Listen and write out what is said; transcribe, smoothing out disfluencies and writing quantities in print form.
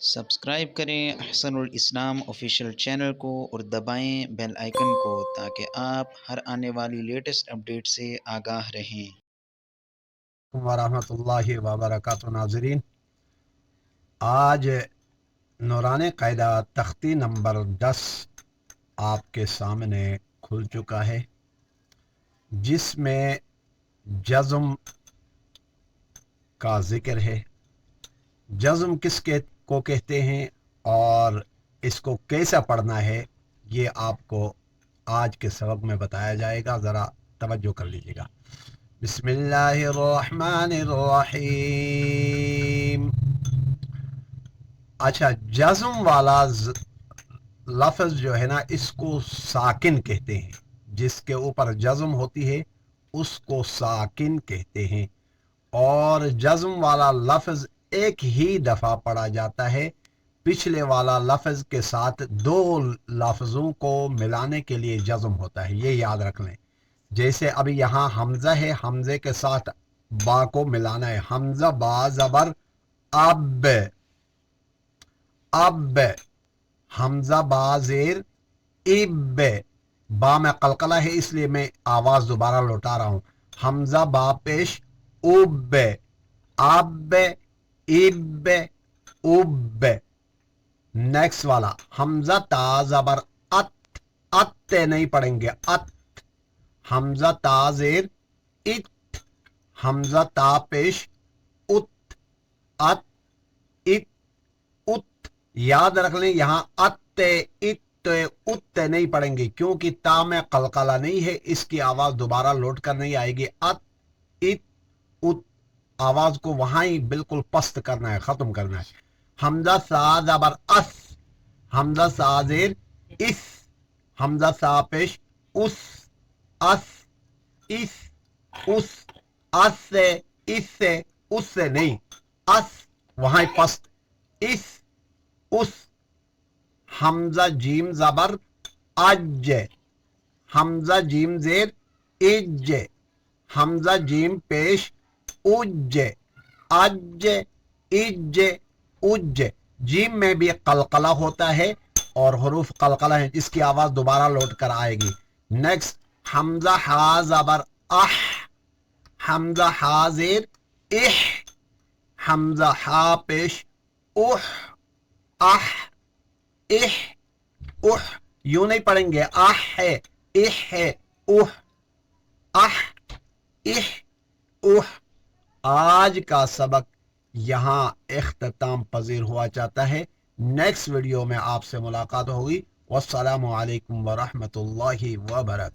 Subscribe کریں احسن الاسلام official channel کو اور دبائیں بیل آئیکن کو تاکہ آپ ہر آنے والی لیٹسٹ اپڈیٹ سے آگاہ رہیں۔ ورحمۃ اللہ وبرکاتہ۔ ناظرین، آج نورانی قاعدہ تختی نمبر 10 آپ کے سامنے کھل چکا ہے، جس میں جزم کا ذکر ہے۔ جزم کو کہتے ہیں اور اس کو کیسا پڑھنا ہے یہ آپ کو آج کے سبق میں بتایا جائے گا، ذرا توجہ کر لیجیے گا۔ بسم اللہ الرحمن الرحیم۔ اچھا، جزم والا لفظ جو ہے نا، اس کو ساکن کہتے ہیں۔ جس کے اوپر جزم ہوتی ہے اس کو ساکن کہتے ہیں، اور جزم والا لفظ ایک ہی دفعہ پڑھا جاتا ہے۔ پچھلے والا لفظ کے ساتھ دو لفظوں کو ملانے کے لیے جزم ہوتا ہے، یہ یاد رکھ لیں۔ جیسے ابھی یہاں حمزہ ہے، حمزے کے ساتھ با کو ملانا ہے۔ حمزہ با زبر اب، اب۔ حمزہ با زیر اب، با میں قلقلہ ہے اس لیے میں آواز دوبارہ لوٹا رہا ہوں۔ حمزہ با پیش اب، اب، اب، اب۔ نیکسٹ والا حمزہ تا زبر ات، ات نہیں پڑھیں گے، ات۔ حمزہ تا زیر ات، حمزہ تا پیش ات، ات، ات، ات۔ یاد رکھ لیں یہاں ات، ات، ات نہیں پڑھیں گے کیونکہ تا میں قلقلہ نہیں ہے، اس کی آواز دوبارہ لوٹ کر نہیں آئے گی۔ ات، ات، ات، آواز کو وہاں ہی بالکل پست کرنا ہے، ختم کرنا ہے۔ حمزہ سا زبر اس، حمزہ سا زیر اس، حمزہ سا پیش اس، اس، اس، اس، اس سے، اس سے، اس سے نہیں، اس وہاں پست، اس، اس۔ حمزہ جیم زبر اج، حمزہ جیم زیر اج، حمزہ جیم پیش اج، اج، اج، اج۔ جیم میں بھی قلقلہ ہوتا ہے اور حروف قلقلہ ہیں، اس کی آواز دوبارہ لوٹ کر آئے گی۔ نیکسٹ حمزہ ہا زبر اح، حمزہ ہا زیر اح، حمزہ ہا پیش اح، اح، اح، اح۔ یوں نہیں پڑھیں گے، اح ہے، اح ہے، اح، اح، اح، اح۔ آج کا سبق یہاں اختتام پذیر ہوا چاہتا ہے۔ نیکسٹ ویڈیو میں آپ سے ملاقات ہوگی۔ والسلام علیکم ورحمۃ اللہ وبرکاتہ۔